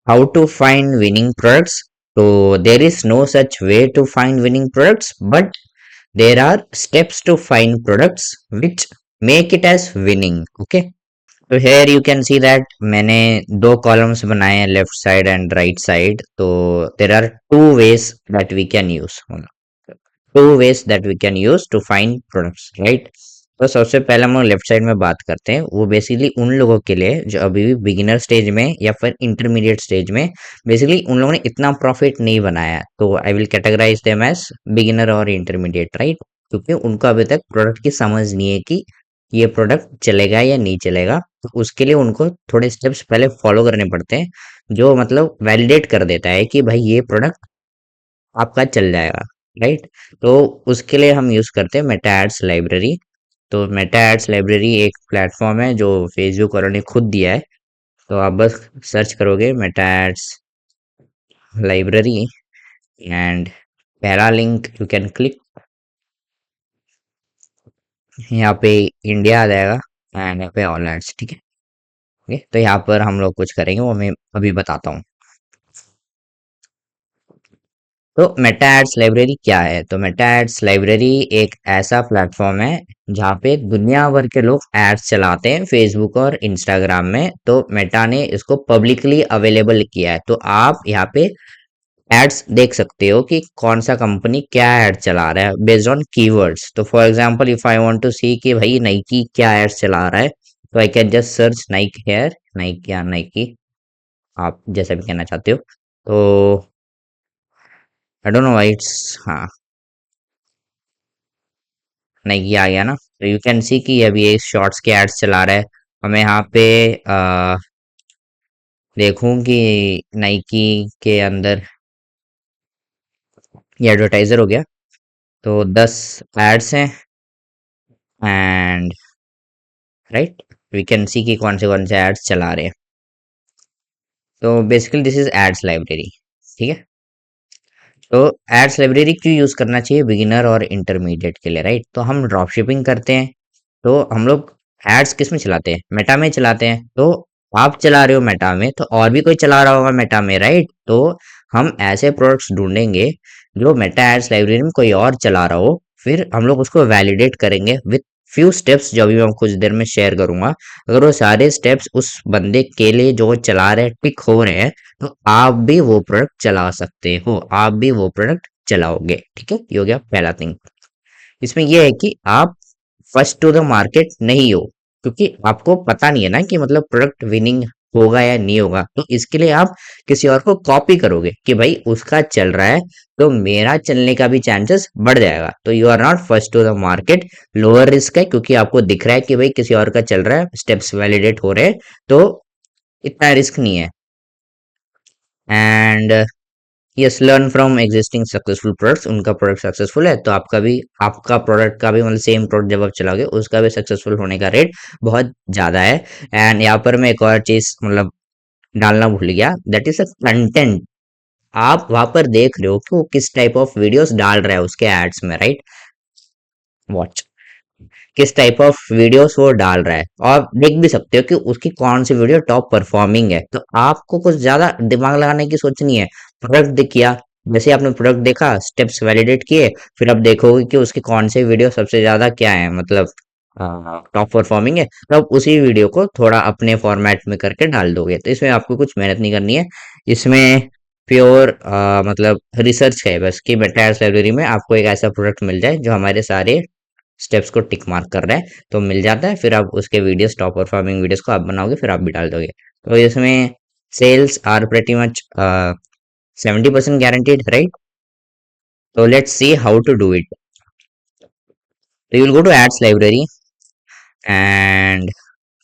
how to find winning products. So there is no such way to find winning products, but there are steps to find products which make it as winning. Okay, तो here you can see that मैंने दो columns बनाए हैं left side and right side. तो there are two ways that we can use, two ways that we can use to find products, right? तो सबसे पहले हम लोग लेफ्ट साइड में बात करते हैं, वो बेसिकली उन लोगों के लिए जो अभी भी बिगिनर स्टेज में या फिर इंटरमीडिएट स्टेज में, बेसिकली उन लोगों ने इतना प्रॉफिट नहीं बनाया है, तो I will categorise them as beginner और इंटरमीडिएट, राइट? क्योंकि उनको अभी तक प्रोडक्ट की समझ नहीं है कि ये प्रोडक्ट चलेगा या नहीं चलेगा, तो उसके लिए उनको थोड़े स्टेप्स पहले फॉलो करने पड़ते हैं, जो मतलब वैलिडेट कर देता है कि भाई ये प्रोडक्ट आपका चल जाएगा, राइट? तो उसके लिए हम यूज करते हैं मेटा एड्स लाइब्रेरी। तो मेटा एड्स लाइब्रेरी एक प्लेटफॉर्म है जो फेसबुक वालों ने खुद दिया है। तो आप बस सर्च करोगे मेटा एड्स लाइब्रेरी एंड पहला लिंक यू कैन क्लिक, यहाँ पे इंडिया आ जाएगा एंड यहाँ पे ऑल एड्स, ठीक है? ओके, तो यहाँ पर हम लोग कुछ करेंगे वो मैं अभी बताता हूँ। तो मेटा एड्स लाइब्रेरी क्या है? तो मेटा एड्स लाइब्रेरी एक ऐसा प्लेटफॉर्म है जहाँ पे दुनिया भर के लोग एड्स चलाते हैं फेसबुक और इंस्टाग्राम में। तो मेटा ने इसको पब्लिकली अवेलेबल किया है, तो आप यहाँ पे एड्स देख सकते हो कि कौन सा कंपनी क्या एड चला रहा है बेस्ड ऑन कीवर्ड्स। तो for example if I want to see कि भाई नाइकी क्या एड्स चला रहा है, तो I can just search Nike here, Nike या नाइकी, आप जैसा भी कहना चाहते हो। तो I don't know why it's, हाँ, नाइकी आ गया ना। तो यू कैन सी कि अभी ये शॉर्ट्स के एड्स चला रहा है। हमें यहाँ पे देखूं कि नाइकी के अंदर ये एडवर्टाइजर हो गया, तो 10 एड्स हैं and right we can see कि कौन से एड्स चला रहे हैं। तो basically this is ads library, ठीक है? तो एड्स लाइब्रेरी क्यों यूज करना चाहिए बिगिनर और इंटरमीडिएट के लिए, राइट? तो हम ड्रॉप शिपिंग करते हैं, तो हम लोग एड्स किस में चलाते हैं? मेटा में चलाते हैं। तो आप चला रहे हो मेटा में, तो और भी कोई चला रहा होगा मेटा में, राइट? तो हम ऐसे प्रोडक्ट्स ढूंढेंगे जो मेटा एड्स लाइब्रेरी में कोई और चला रहा हो, फिर हम लोग उसको वैलिडेट करेंगे विथ फ्यू स्टेप्स जो अभी मैं कुछ देर में शेयर करूंगा। अगर वो सारे स्टेप्स उस बंदे के लिए जो वो चला रहे हैं टिक हो रहे हैं, तो आप भी वो प्रोडक्ट चला सकते हो, आप भी वो प्रोडक्ट चलाओगे, ठीक है? ये हो गया पहला थिंग। इसमें यह है कि आप फर्स्ट टू द मार्केट नहीं हो, क्योंकि आपको पता नहीं है ना कि मतलब प्रोडक्ट विनिंग होगा या नहीं होगा। तो इसके लिए आप किसी और को कॉपी करोगे कि भाई उसका चल रहा है तो मेरा चलने का भी चांसेस बढ़ जाएगा। तो you are not first to the market, lower risk है, क्योंकि आपको दिख रहा है कि भाई किसी और का चल रहा है, स्टेप्स वैलिडेट हो रहे हैं, तो इतना रिस्क नहीं है। And yes, learn from existing successful products, उनका प्रोडक्ट सक्सेसफुल है तो आपका भी, आपका प्रोडक्ट का भी मतलब सेम प्रोडक्ट जब आप चलाओगे उसका भी सक्सेसफुल होने का रेट बहुत ज्यादा है। एंड यहाँ पर मैं एक और चीज मतलब डालना भूल गया, दैट इज अ कंटेंट। आप वहां पर देख रहे हो कि वो किस टाइप ऑफ वीडियोस डाल रहा है उसके एड्स में, राइट? वॉच किस टाइप ऑफ वीडियोस वो डाल रहा है, और देख भी सकते हो कि उसकी कौन सी वीडियो टॉप परफॉर्मिंग है। तो आपको कुछ ज्यादा दिमाग लगाने की सोच नहीं है, प्रोडक्ट दिखिया, जैसे आपने प्रोडक्ट देखा, स्टेप्स वैलिडेट किए, फिर आप देखोगे कि उसकी कौन से वीडियो सबसे ज्यादा क्या है, मतलब टॉप परफॉर्मिंग है, तो आप उसी वीडियो को थोड़ा अपने फॉर्मेट में करके डाल दोगे। तो इसमें आपको कुछ मेहनत नहीं करनी है, इसमें प्योर मतलब रिसर्च है बस कि मेटा लाइब्रेरी में आपको एक ऐसा प्रोडक्ट मिल जाए जो हमारे सारे स्टेप्स को टिक मार्क कर रहा है, तो मिल जाता है। फिर आप उसके वीडियोस, टॉप परफॉर्मिंग वीडियोस को आप बनाओगे, फिर आप भी डाल दोगे। तो इसमें sales are pretty much 70% guaranteed, right? So let's see how to do it. So you will go to ads library and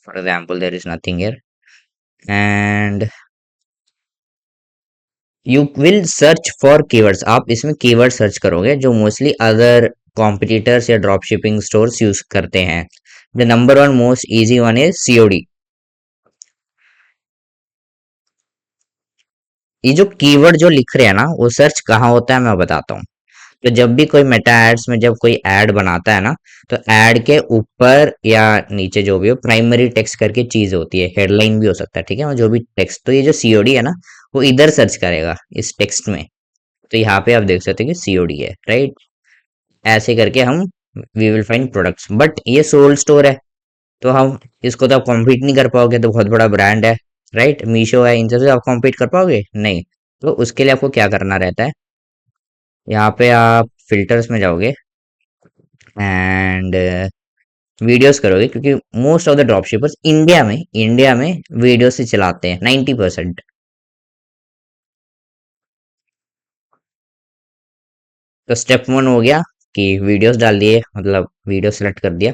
for example there is nothing here, and you will search for keywords। आप इसमें keyword search करोगे जो mostly other competitors या drop shipping stores use करते हैं। The number one most easy one is COD. ये जो keyword जो लिख रहे हैं ना, वो सर्च कहाँ होता है मैं बताता हूँ। तो जब भी कोई मेटा एड्स में जब कोई ऐड बनाता है ना, तो ऐड के ऊपर या नीचे जो भी हो प्राइमरी टेक्स्ट करके चीज होती है, हेडलाइन भी हो सकता है, ठीक है? और जो भी टेक्स्ट, तो ये जो सीओडी है ना, वो इधर सर्च करेगा इस टेक्स्ट में। तो यहाँ पे आप देख सकते हैं कि सीओडी है, राइट। ऐसे करके हम we will find products, but ये सोल्ड स्टोर है, तो हम इसको तो आप कॉम्पीट नहीं कर पाओगे, तो बहुत बड़ा ब्रांड है, राइट। मीशो है, इन सबसे आप कॉम्पीट कर पाओगे नहीं। तो उसके लिए आपको क्या करना रहता है, यहाँ पे आप फिल्टर्स में जाओगे एंड वीडियोस करोगे, क्योंकि most of the drop shippers India में वीडियो से चलाते हैं 90%। तो स्टेप वन हो गया कि वीडियोस डाल दिए, मतलब वीडियो सेलेक्ट कर दिया।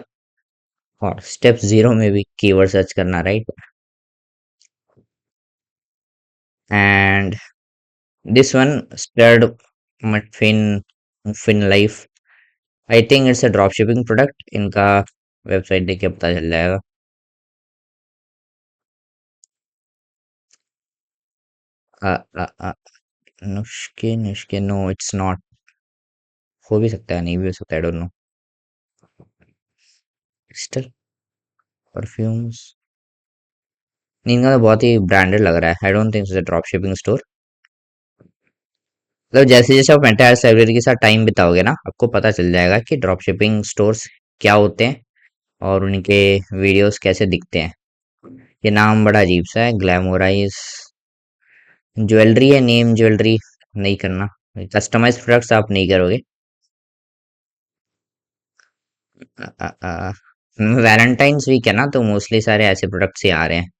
और स्टेप जीरो में भी कीवर्ड सर्च करना, right. And this one start मटफिन फिन life, I think it's a drop shipping product. इनका वेबसाइट देख के पता चल जाएगा। आ, आ, आ, नुस्खे नुस्खे, नो इट्स नॉट। हो भी सकता है, नहीं भी हो सकता, आई डोंट नो। क्रिस्टल परफ्यूम्स, इनका तो बहुत ही ब्रांडेड लग रहा है, I don't think it's a drop shipping store. मतलब जैसे जैसे आप एंटायर सेलिब्रिटी के साथ टाइम बिताओगे ना, आपको पता चल जाएगा कि ड्रॉप शिपिंग स्टोर्स क्या होते हैं और उनके वीडियोस कैसे दिखते हैं। ये नाम बड़ा अजीब सा है, ग्लैमोराइज ज्वेलरी है, नेम ज्वेलरी नहीं करना, कस्टमाइज प्रोडक्ट्स आप नहीं करोगे। वैलेंटाइंस वीक है ना, तो मोस्टली सारे ऐसे प्रोडक्ट्स ही आ रहे हैं।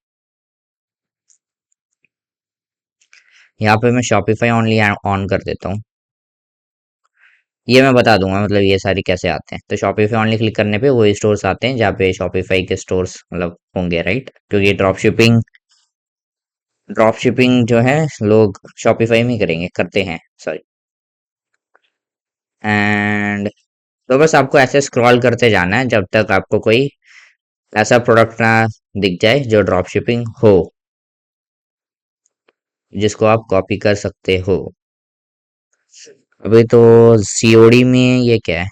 यहाँ पे मैं शॉपिफाई ओनली ऑन कर देता हूँ। ये मैं बता दूंगा, मतलब ये सारी कैसे आते हैं। तो शॉपिफाई ऑनली क्लिक करने पे वही स्टोर्स आते हैं जहाँ पे शॉपिफाई के स्टोर्स मतलब होंगे, राइट। क्योंकि ड्रॉप शिपिंग जो है लोग शॉपिफाई में करेंगे, करते हैं, सॉरी। एंड तो बस आपको ऐसे स्क्रॉल करते जाना है जब तक आपको कोई ऐसा प्रोडक्ट ना दिख जाए जो ड्रॉप शिपिंग हो, जिसको आप कॉपी कर सकते हो। अभी तो सीओडी में ये क्या है,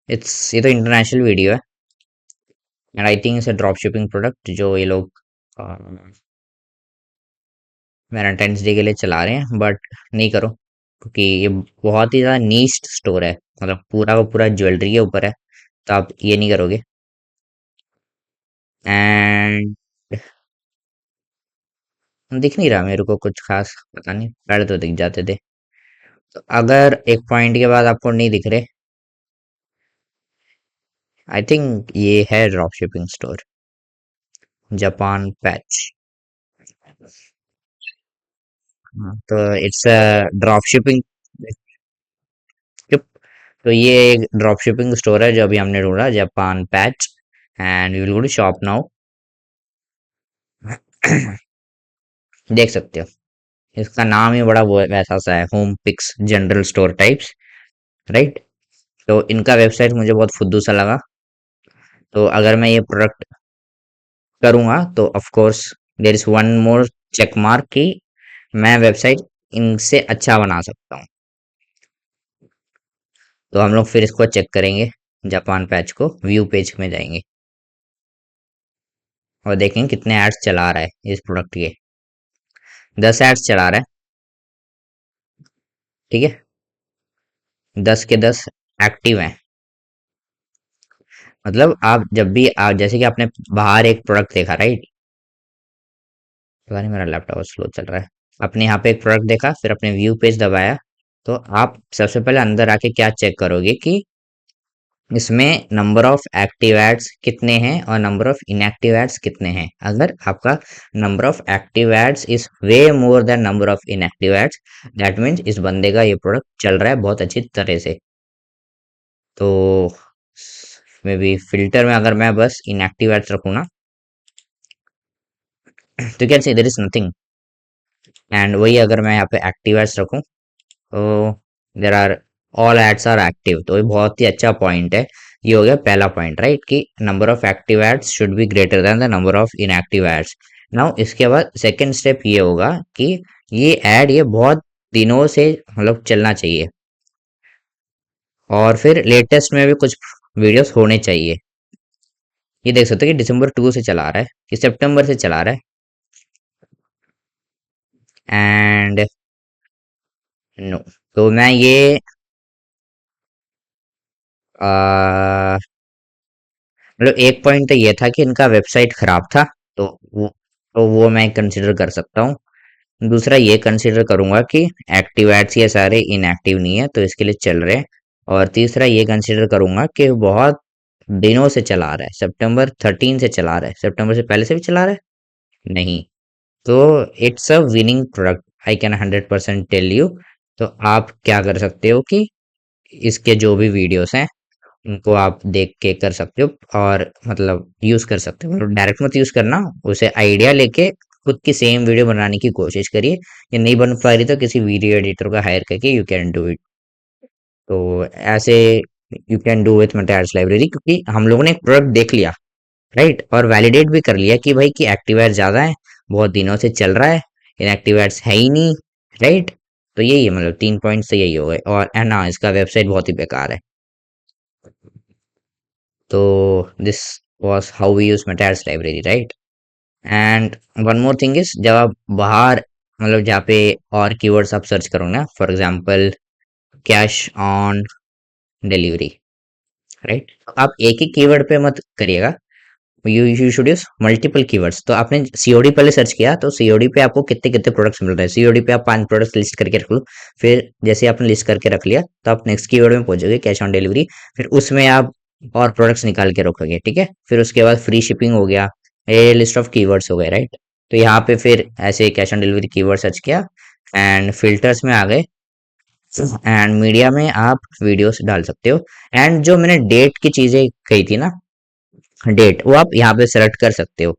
ये तो इंटरनेशनल वीडियो है and I think it's a drop shipping product जो ये लोग वैलेंटाइंस डे के लिए चला रहे हैं, बट नहीं करो, क्योंकि ये बहुत ही ज़्यादा नीश्ड स्टोर है, मतलब पूरा का पूरा ज्वेलरी के ऊपर है, तो आप ये नहीं करोगे। एंड दिख नहीं रहा मेरे को कुछ खास, पता नहीं, पहले तो दिख जाते थे। तो अगर एक पॉइंट के बाद आपको नहीं दिख रहे, आई थिंक ये है drop shipping store, Japan patch. तो इट्स अ ड्रॉप शिपिंग। तो ये एक ड्रॉप शिपिंग स्टोर है जो अभी हमने ढूंढा, Japan patch. And we will go to shop now. देख सकते हो, इसका नाम ही बड़ा वो वैसा सा है, home picks general store types, right. तो इनका वेबसाइट मुझे बहुत फुद्दू सा लगा। तो अगर मैं ये प्रोडक्ट करूंगा तो of course there is one more check mark कि मैं वेबसाइट इनसे अच्छा बना सकता हूँ। तो हम लोग फिर इसको चेक करेंगे, जापान पैच को व्यू पेज में जाएंगे और देखेंगे कितने एड्स चला रहा है इस प्रोडक्ट के। 10 एड्स चला रहा है, ठीक है। 10 के 10 एक्टिव हैं। मतलब आप जब भी आप जैसे कि आपने बाहर एक प्रोडक्ट देखा, राइट। पता नहीं मेरा लैपटॉप स्लो चल रहा है। आपने यहाँ पे एक प्रोडक्ट देखा, फिर आपने व्यू पेज दबाया, तो आप सबसे पहले अंदर आके क्या चेक करोगे कि इसमें नंबर ऑफ एक्टिव एड्स कितने हैं और नंबर ऑफ इनएक्टिव एड्स कितने हैं। अगर आपका number of active ads is way more than number of inactive ads, that means इस बंदे का ये प्रोडक्ट चल रहा है बहुत अच्छी तरह से। तो मे बी फिल्टर में अगर मैं बस इनएक्टिव एड्स रखूँ ना, तो can say there is nothing. And वही अगर मैं यहाँ पे एक्टिव एड्स रखूँ, तो there are all ads are active. तो ये बहुत ही अच्छा पॉइंट है। ये हो गया पहला पॉइंट, राइट, कि number of active ads should be greater than the number of inactive ads. Now इसके बाद सेकंड स्टेप ये होगा कि ये बहुत दिनों से मतलब चलना चाहिए, और फिर लेटेस्ट में भी कुछ वीडियोस होने चाहिए। ये देख सकते हो कि दिसंबर 2 से चला रहा है, कि सितंबर से चला रहा है। एंड नो, तो मैं ये मतलब एक पॉइंट तो ये था कि इनका वेबसाइट खराब था, तो वो तो वो मैं कंसिडर कर सकता हूँ। दूसरा ये कंसिडर करूंगा कि एक्टिव एड्स ये सारे इनएक्टिव नहीं है, तो इसके लिए चल रहे हैं। और तीसरा ये कंसिडर करूंगा कि बहुत दिनों से चला रहा है, सितंबर 13 से चला रहा है, सितंबर से पहले से भी चला रहा है नहीं। तो it's a winning product, I can 100% tell you. तो आप क्या कर सकते हो कि इसके जो भी वीडियोस हैं उनको आप देख के कर सकते हो, और मतलब यूज कर सकते हो, मतलब डायरेक्ट मत यूज करना, उसे आइडिया लेके खुद की सेम वीडियो बनाने की कोशिश करिए। ये नहीं बन पा रही तो किसी वीडियो एडिटर को हायर करके यू कैन डू इट। तो ऐसे you can do with materials library, क्योंकि हम लोगों ने एक प्रोडक्ट देख लिया, राइट, और वैलिडेट भी कर लिया कि भाई कि एक्टिव एड्स ज्यादा है, बहुत दिनों से चल रहा है, इनएक्टिव एड्स है ही नहीं, राइट। तो यही है, मतलब 3 पॉइंट्स तो यही हो गए। और है ना, इसका वेबसाइट बहुत ही बेकार है। तो this was how we use Materials library, right? And one more thing is, जब आप बाहर मतलब जहाँ पे और कीवर्ड्स आप सर्च करो ना, for example cash on delivery, right, आप एक ही कीवर्ड पे मत करिएगा, you should use multiple keywords. तो आपने सीओडी पहले सर्च किया, तो सीओडी पे आपको कितने कितने प्रोडक्ट्स मिल रहे हैं, सीओडी पे आप 5 प्रोडक्ट्स लिस्ट करके रख लो। फिर जैसे आपने लिस्ट करके रख लिया, तो आप नेक्स्ट कीवर्ड में पहुंचोगे, कैश ऑन डिलीवरी। फिर उसमें आप और प्रोडक्ट्स निकाल के रखोगे, ठीक है। फिर उसके बाद फ्री शिपिंग हो गया, ये लिस्ट ऑफ कीवर्ड्स हो गए, राइट। तो यहाँ पे फिर ऐसे cash on delivery keyword search किया, एंड फिल्टर्स में आ गए, एंड मीडिया में आप वीडियोस डाल सकते हो। एंड जो मैंने डेट की चीजें कही थी ना, डेट, वो आप यहाँ पे सेलेक्ट कर सकते हो।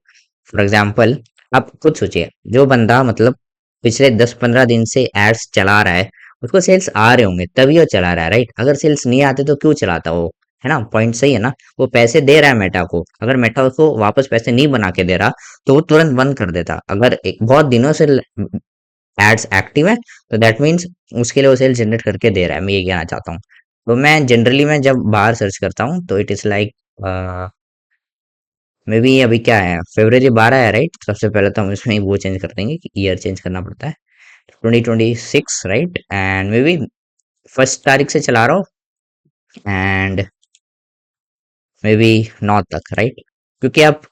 फॉर एग्जाम्पल, आप खुद सोचिए, जो बंदा मतलब पिछले 10-15 दिन से एड्स चला रहा है, उसको सेल्स आ रहे होंगे तभी वो चला रहा है, राइट। अगर सेल्स नहीं आते तो क्यों चलाता वो, है ना, पॉइंट सही है ना। वो पैसे दे रहा है मेटा को, अगर मेटा उसको वापस पैसे नहीं बना के दे रहा तो वो तुरंत बंद कर देता। अगर एक बहुत दिनों से एड्स एक्टिव है, तो दैट मीन्स उसके लिए वो सेल्स जनरेट करके दे रहा है, मैं ये कहना चाहता हूँ। तो मैं जनरली मैं जब बाहर सर्च करता हूँ तो it is like, may be अभी क्या है, February 12 है, राइट। सबसे पहले तो हम इसमें वो चेंज कर देंगे कि ईयर चेंज करना पड़ता है, 2026, राइट। एंड मे बी 1 तारीख से चला रहा हूँ, एंड मे बी 9 तक, राइट। क्योंकि आप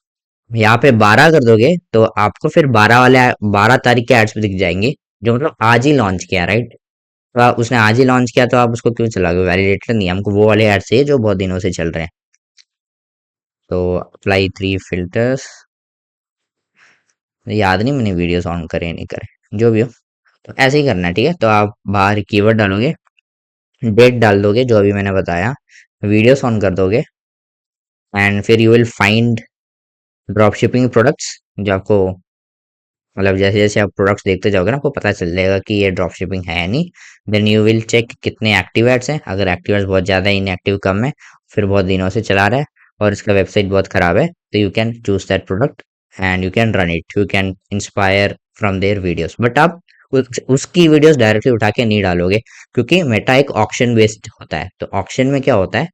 यहाँ पे 12 कर दोगे तो आपको फिर 12 तारीख के एड्स भी दिख जाएंगे, जो मतलब आज ही लॉन्च किया, राइट। तो उसने आज ही लॉन्च किया, तो आप उसको क्यों चलाओगे, वैलिडेटर नहीं, हमको वो वाले एड्स चाहिए जो बहुत दिनों से चल रहे हैं। तो अप्लाई 3 फिल्टर्स, याद नहीं मैंने वीडियोस ऑन करे नहीं करे, जो भी हो। तो ऐसे ही करना है, ठीक है। तो आप बाहर कीवर्ड डालोगे, डेट डाल दोगे जो अभी मैंने बताया, वीडियोस ऑन कर दोगे, एंड फिर you will find drop shipping products, जो आपको मतलब जैसे जैसे आप प्रोडक्ट्स देखते जाओगे ना, आपको पता चल जाएगा कि ये ड्रॉप शिपिंग है या नहीं। देन यू विल चेक कितने एक्टिव एड्स हैं, अगर एक्टिव एड्स बहुत ज़्यादा है, इनएक्टिव कम है, फिर बहुत दिनों से चला रहा है और इसका वेबसाइट बहुत ख़राब है, तो you can choose that product and you can run it, you can inspire from their videos. But आप उसकी वीडियोस डायरेक्टली उठा के नहीं डालोगे, क्योंकि मेटा एक ऑक्शन बेस्ड होता है। तो ऑक्शन में क्या होता है,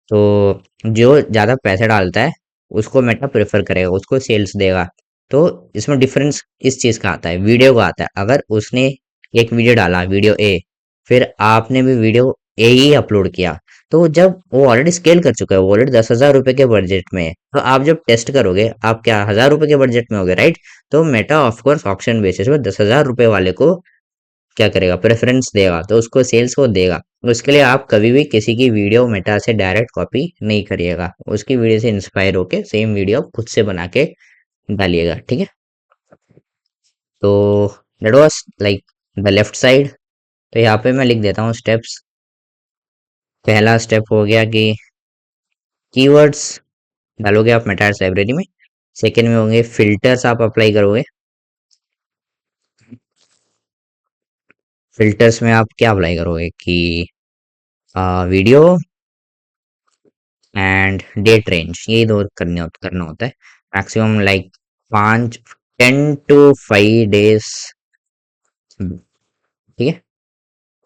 तो जो ज़्यादा पैसे डालता है उसको मेटा प्रेफर करेगा, उसको सेल्स देगा। तो इसमें डिफरेंस इस चीज़ का आता है, वीडियो का आता है। अगर उसने एक वीडियो डाला, वीडियो ए, फिर आपने भी वीडियो ए ही अपलोड किया, तो जब वो ऑलरेडी स्केल कर चुका है, वो ऑलरेडी 10,000 रुपए के बजट में है, तो आप जब टेस्ट करोगे, आप क्या 1,000 रुपए के बजट में होगे, राइट। तो मेटा ऑफकोर्स ऑप्शन बेसिस पे 10,000 रुपए वाले को क्या करेगा, प्रेफरेंस देगा, तो उसको सेल्स को देगा। उसके लिए आप कभी भी किसी की वीडियो मेटा से डायरेक्ट कॉपी नहीं करिएगा, उसकी वीडियो से इंस्पायर होके सेम वीडियो खुद से बना के डालिएगा, ठीक है। तो that was like the left side. तो यहाँ पे मैं लिख देता हूँ स्टेप्स। पहला स्टेप हो गया कि कीवर्ड्स डालोगे आप मेटास लाइब्रेरी में। सेकंड में होंगे फिल्टर्स, आप अप्लाई करोगे। फिल्टर्स में आप क्या अप्लाई करोगे कि वीडियो एंड डेट रेंज, ये दो करना होता है। मैक्सिमम लाइक 5 10 to 5 days, ठीक है।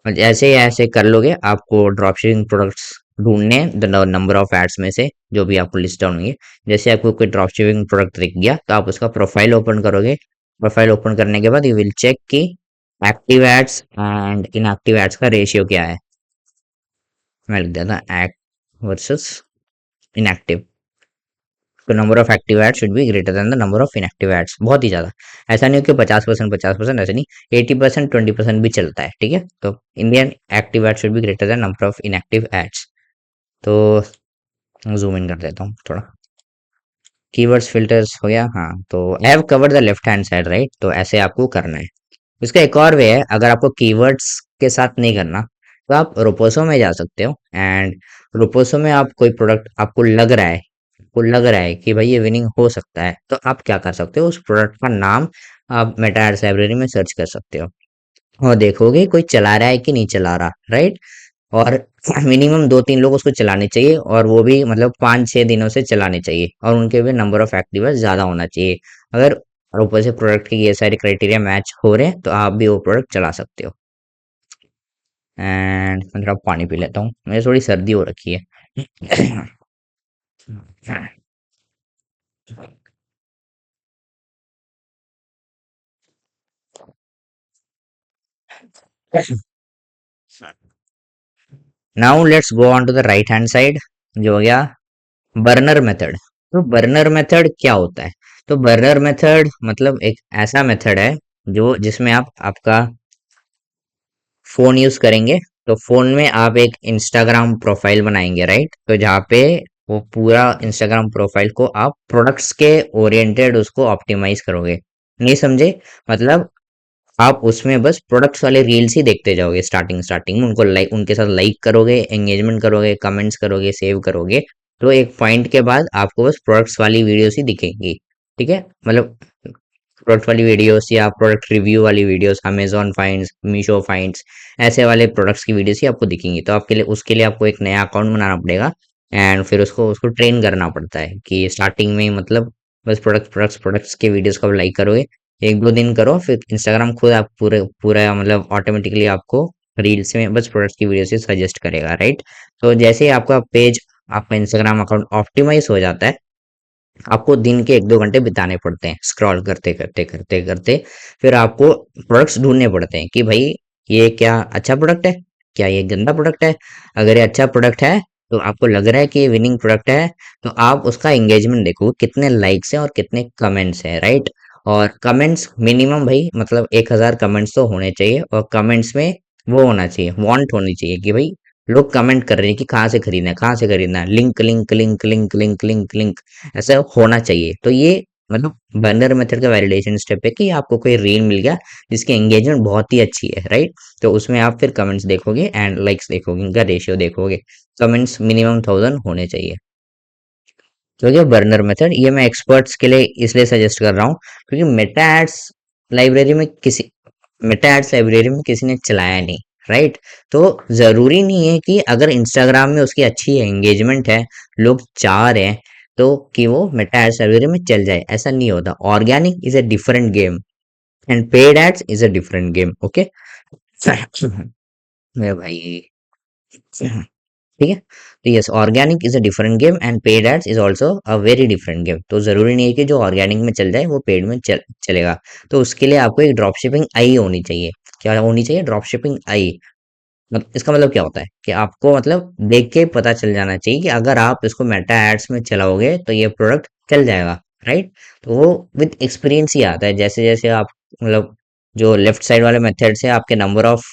और जैसे ही ऐसे कर लोगे, आपको ड्रॉपशिपिंग प्रोडक्ट्स ढूंढने द नंबर ऑफ एड्स में से जो भी आपको लिस्ट डाउन होंगे। जैसे आपको कोई ड्रॉप शिपिंग प्रोडक्ट दिख गया तो आप उसका प्रोफाइल ओपन करोगे। प्रोफाइल ओपन करने के बाद यू विल चेक कि active ads and inactive ads का रेशियो क्या है। मैं लिख देता एक्ट वर्सेस इनएक्टिव। तो number of active ads should be greater than the number of inactive ads. बहुत ही ज्यादा, ऐसा नहीं हो कि 50% 50%, ऐसे नहीं, 80% 20% भी चलता है, ठीक है। तो Indian active ads should be greater than number of inactive ads. तो जूम इन कर देता हूँ थोड़ा। कीवर्ड्स फिल्टर्स हो गया, हाँ। तो I have covered the left hand side, right, तो ऐसे आपको करना है। इसका एक और वे है, अगर आपको कीवर्ड्स के साथ नहीं करना तो आप रोपोसो में जा सकते हो। एंड रोपोसो में आप कोई प्रोडक्ट आपको लग रहा है कि भाई ये विनिंग हो सकता है, तो आप क्या कर सकते हो, उस प्रोडक्ट का नाम आप मेटा एड्स लाइब्रेरी में सर्च कर सकते हो और देखोगे कोई चला रहा है कि नहीं चला रहा, राइट। और मिनिमम 2-3 लोग उसको चलाने चाहिए, और वो भी मतलब 5-6 दिनों से चलाने चाहिए, और उनके भी नंबर ऑफ एक्टिवर्स ज़्यादा होना चाहिए। अगर और ऊपर से प्रोडक्ट के ये सारे क्राइटेरिया मैच हो रहे हैं तो आप भी वो प्रोडक्ट चला सकते हो। एंड मैं थोड़ा पानी पी लेता हूँ, मुझे थोड़ी सर्दी हो रखी है। Now let's go on to the right hand side, जो हो गया बर्नर मेथड। तो बर्नर मेथड क्या होता है? तो बर्नर मेथड मतलब एक ऐसा मेथड है जो जिसमें आप आपका फोन यूज करेंगे। तो फोन में आप एक इंस्टाग्राम प्रोफाइल बनाएंगे, राइट, तो जहाँ पे वो पूरा इंस्टाग्राम प्रोफाइल को आप प्रोडक्ट्स के ओरिएंटेड उसको ऑप्टिमाइज करोगे। नहीं समझे? मतलब आप उसमें बस प्रोडक्ट्स वाले रील्स ही देखते जाओगे, स्टार्टिंग स्टार्टिंग में उनको लाइक, उनके साथ लाइक करोगे, एंगेजमेंट करोगे, कमेंट्स करोगे, सेव करोगे। तो एक पॉइंट के बाद आपको बस प्रोडक्ट्स वाली वीडियोस ही दिखेंगी, ठीक है। मतलब प्रोडक्ट वाली वीडियोस या प्रोडक्ट रिव्यू वाली videos, Amazon finds, Meesho finds, ऐसे वाले प्रोडक्ट्स की वीडियोस ही आपको दिखेंगी। तो आपके लिए, उसके लिए आपको एक नया अकाउंट बनाना पड़ेगा। एंड फिर उसको उसको ट्रेन करना पड़ता है कि स्टार्टिंग में ही मतलब बस प्रोडक्ट्स के वीडियोस को लाइक करोगे, 1-2 दिन करो, फिर इंस्टाग्राम खुद आप पूरे पूरा मतलब ऑटोमेटिकली आपको रील्स में बस प्रोडक्ट की वीडियो से सजेस्ट करेगा, राइट। तो जैसे ही आपका पेज, आपका इंस्टाग्राम अकाउंट ऑप्टिमाइज हो जाता है, आपको दिन के 1-2 घंटे बिताने पड़ते हैं स्क्रॉल करते करते करते करते। फिर आपको प्रोडक्ट्स ढूंढने पड़ते हैं कि भाई ये क्या अच्छा प्रोडक्ट है, क्या ये गंदा प्रोडक्ट है। अगर ये अच्छा प्रोडक्ट है तो आपको लग रहा है कि ये विनिंग प्रोडक्ट है, तो आप उसका एंगेजमेंट देखो, कितने लाइक्स हैं और कितने कमेंट्स हैं, राइट। और कमेंट्स मिनिमम भाई मतलब 1,000 कमेंट्स तो होने चाहिए, और कमेंट्स में वो होना चाहिए, वांट होनी चाहिए कि भाई लोग कमेंट कर रहे हैं कि कहाँ से खरीदना है, कहाँ से खरीदना है, link link link link link link link, ऐसा होना चाहिए। तो ये मतलब बर्नर मेथड का वैलिडेशन स्टेप है कि आपको कोई रील मिल गया जिसकी एंगेजमेंट बहुत ही अच्छी है, राइट। तो उसमें आप फिर कमेंट्स देखोगे एंड लाइक्स देखोगे, इनका रेशियो देखोगे। कमेंट्स मिनिमम 1000 होने चाहिए। तो ये बर्नर मेथड, ये मैं एक्सपर्ट्स के लिए इसलिए सजेस्ट कर रहा हूँ क्योंकि लाइब्रेरी में किसी मेटा एड्स लाइब्रेरी में किसी ने चलाया नहीं, राइट। तो जरूरी नहीं है कि अगर इंस्टाग्राम में उसकी अच्छी एंगेजमेंट है, लोग चाह रहे हैं, तो कि वो मेटा एड्स लाइब्रेरी में चल जाए, ऐसा नहीं होता। Organic is a different game and paid ads is a different game, okay. मेरे भाई, ठीक है। तो yes, organic is a different game and paid ads is also a very different game. तो जरूरी नहीं है कि जो ऑर्गेनिक में चल जाए वो पेड में चलेगा। तो उसके लिए आपको एक ड्रॉप शिपिंग आई होनी चाहिए। क्या होनी चाहिए? Drop shipping I. मतलब इसका मतलब क्या होता है कि आपको मतलब देख के पता चल जाना चाहिए कि अगर आप इसको मेटा एड्स में चलाओगे तो ये प्रोडक्ट चल जाएगा, राइट। तो वो विद एक्सपीरियंस ही आता है। जैसे जैसे आप मतलब जो लेफ्ट साइड वाले मेथड से आपके नंबर ऑफ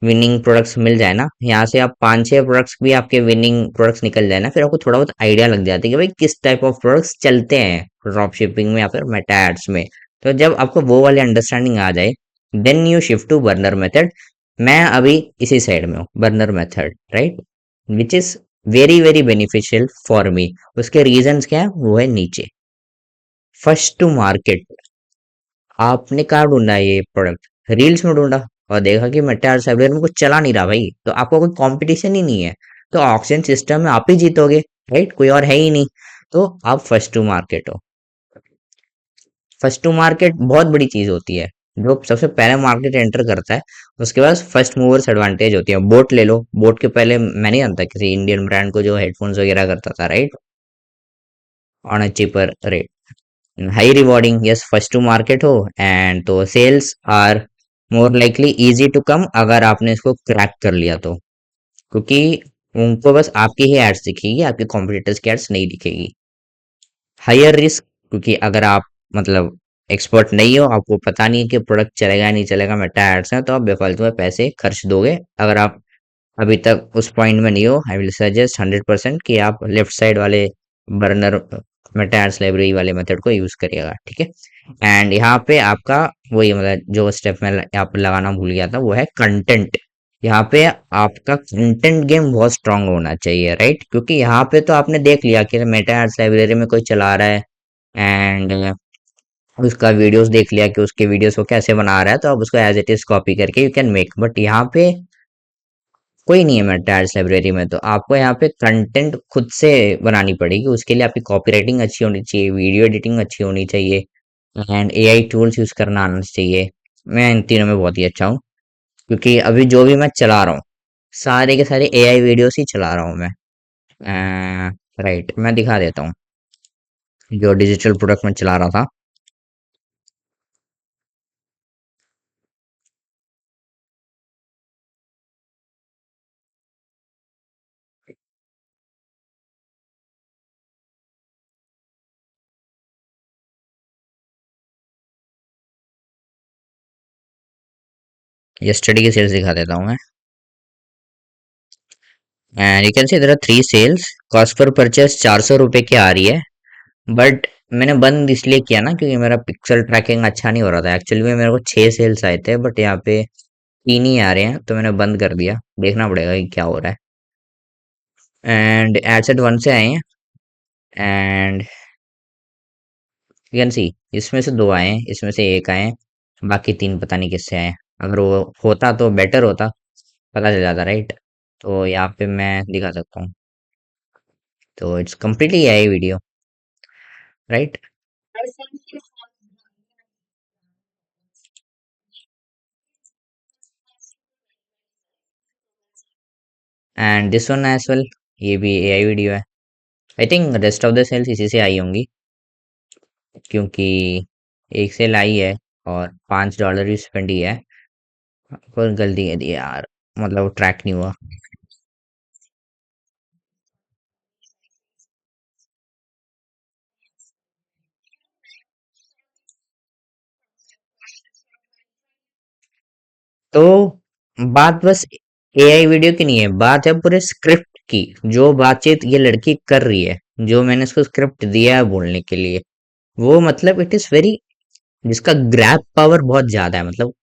विनिंग प्रोडक्ट्स मिल जाए ना, यहाँ से आप 5-6 प्रोडक्ट्स भी आपके विनिंग प्रोडक्ट्स निकल जाए ना, फिर आपको थोड़ा बहुत आइडिया लग जाता है कि भाई किस टाइप ऑफ प्रोडक्ट्स चलते हैं ड्रॉप शिपिंग में या फिर मेटा एड्स में। तो जब आपको वो वाली अंडरस्टैंडिंग आ जाए, then you shift to burner method. मैं अभी इसी साइड में हूँ, burner method, right, which is very very beneficial for me. उसके रीजंस क्या है वो है नीचे। First to market. आपने कहाँ ढूंढा ये प्रोडक्ट? रील्स में ढूंढा और देखा कि मेटा सर्वर में कुछ चला नहीं रहा भाई, तो आपको कोई कंपटीशन ही नहीं है। तो ऑक्शन सिस्टम में आप ही जीतोगे, राइट, कोई और है ही नहीं। तो आप फर्स्ट टू मार्केट हो। फर्स्ट टू मार्केट बहुत बड़ी चीज होती है। जो सबसे पहले मार्केट एंटर करता है उसके पास फर्स्ट मूवर्स एडवांटेज होती है। बोट ले लो, बोट के पहले मैं नहीं जानता किसी इंडियन ब्रांड को जो हेडफोन्स वगैरह करता था, right, on a cheaper rate, high rewarding, yes, first to market हो, एंड तो sales are more likely easy to come अगर आपने इसको क्रैक कर लिया तो, क्योंकि उनको बस आपकी ही एड्स दिखेगी, आपके कॉम्पिटिटर्स की एड्स नहीं दिखेगी। हायर रिस्क, क्योंकि अगर आप मतलब एक्सपर्ट नहीं हो, आपको पता नहीं है कि प्रोडक्ट चलेगा या नहीं चलेगा, मेटा एड्स हैं, तो आप बेफालतू में पैसे खर्च दोगे। अगर आप अभी तक उस पॉइंट में नहीं हो, आई विल सजेस्ट 100% कि आप लेफ्ट साइड वाले बर्नर मेटा एड्स लाइब्रेरी वाले मेथड को यूज करिएगा, ठीक है। एंड यहाँ पे आपका वही मतलब जो स्टेप में यहाँ पे लगाना भूल गया था वो है कंटेंट। यहाँ पे आपका कंटेंट गेम बहुत स्ट्रांग होना चाहिए, राइट, क्योंकि यहाँ पे तो आपने देख लिया कि मेटा एड्स लाइब्रेरी में कोई चला रहा है एंड उसका वीडियोस देख लिया कि उसके वीडियोस को कैसे बना रहा है, तो आप उसको एज इट इज कॉपी करके यू कैन मेक। बट यहाँ पे कोई नहीं है मेटा एड्स लाइब्रेरी में, तो आपको यहाँ पे कंटेंट खुद से बनानी पड़ेगी। उसके लिए आपकी कॉपीराइटिंग अच्छी होनी चाहिए, वीडियो एडिटिंग अच्छी होनी चाहिए, एंड एआई टूल्स यूज करना आना चाहिए। मैं इन तीनों में बहुत ही अच्छा हूँ, क्योंकि अभी जो भी मैं चला रहा हूँ सारे के सारे एआई वीडियोस ही चला रहा हूँ मैं। राइट, मैं दिखा देता हूँ जो डिजिटल प्रोडक्ट में चला रहा था। यस्टरडे की सेल्स दिखा देता हूँ मैं। And you can see there are 3 sales, cost पर परचेस 400 रुपए की आ रही है। बट मैंने बंद इसलिए किया ना क्योंकि मेरा पिक्सल ट्रैकिंग अच्छा नहीं हो रहा था। एक्चुअली में मेरे को 6 सेल्स आए थे, बट यहाँ पे 3 ही आ रहे हैं, तो मैंने बंद कर दिया। देखना पड़ेगा कि क्या हो रहा है। एंड एडसेट 1 से आए हैं, एंड यू कैन सी इसमें से 2 आए हैं, इसमें से एक आए हैं, बाकी 3 पता नहीं किससे आए हैं। अगर वो होता तो बेटर होता, पता चल जाता, राइट। तो यहाँ पे मैं दिखा सकता हूँ, तो it's completely AI video, right. And this one as well, ये भी एआई वीडियो है। I think rest of the sales इसी से आई होंगी, क्योंकि एक सेल आई है और $5 भी स्पेंड ही है, पर गलती है दी यार, मतलब ट्रैक नहीं हुआ। तो बात बस एआई वीडियो की नहीं है, बात है पूरे स्क्रिप्ट की। जो बातचीत ये लड़की कर रही है, जो मैंने इसको स्क्रिप्ट दिया है बोलने के लिए, वो मतलब इट इज वेरी, जिसका ग्रैब पावर बहुत ज्यादा है, मतलब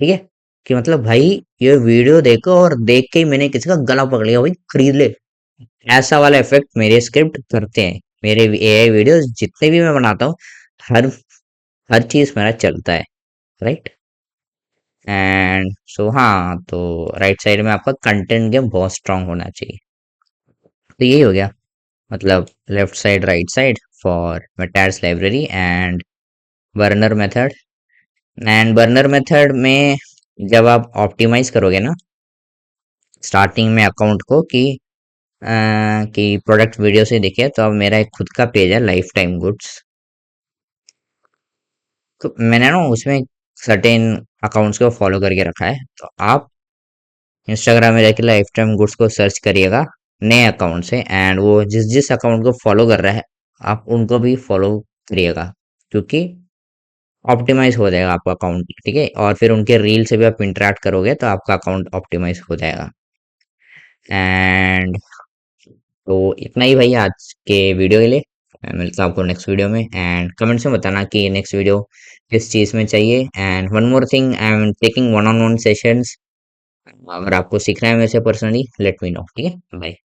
ठीक है, कि मतलब भाई ये वीडियो देखो और देख के ही मैंने किसी का गला पकड़ लिया, भाई खरीद ले। ऐसा वाला इफेक्ट मेरे स्क्रिप्ट करते हैं, मेरे एआई वीडियोस जितने भी मैं बनाता हूँ, हर हर चीज मेरा चलता है, राइट। एंड सो हाँ, तो राइट साइड में आपका कंटेंट गेम बहुत स्ट्रांग होना चाहिए। तो यही हो गया, मतलब left side right side for methods library and burner method. And burner method में जब आप ऑप्टिमाइज करोगे ना स्टार्टिंग में अकाउंट को कि प्रोडक्ट वीडियो से देखिए, तो अब मेरा एक खुद का पेज है लाइफ टाइम गुड्स, तो मैंने ना उसमें सर्टेन अकाउंट्स को फॉलो करके रखा है। तो आप इंस्टाग्राम में जाके लाइफ टाइम गुड्स को सर्च करिएगा नए अकाउंट से, एंड वो जिस जिस अकाउंट को फॉलो कर रहा है आप उनको भी फॉलो करिएगा, क्योंकि ऑप्टिमाइज हो जाएगा आपका अकाउंट, ठीक है। और फिर उनके रील से भी आप इंटरेक्ट करोगे तो आपका अकाउंट ऑप्टिमाइज हो जाएगा। एंड तो इतना ही भाई आज के वीडियो के लिए। मैं मिलता हूँ आपको नेक्स्ट वीडियो में, एंड कमेंट्स में बताना कि नेक्स्ट वीडियो किस चीज़ में चाहिए। And one more thing, I am taking one on one sessions, अगर आपको सीखना है मेरे से पर्सनली, लेट मी नो, ठीक है, बाय।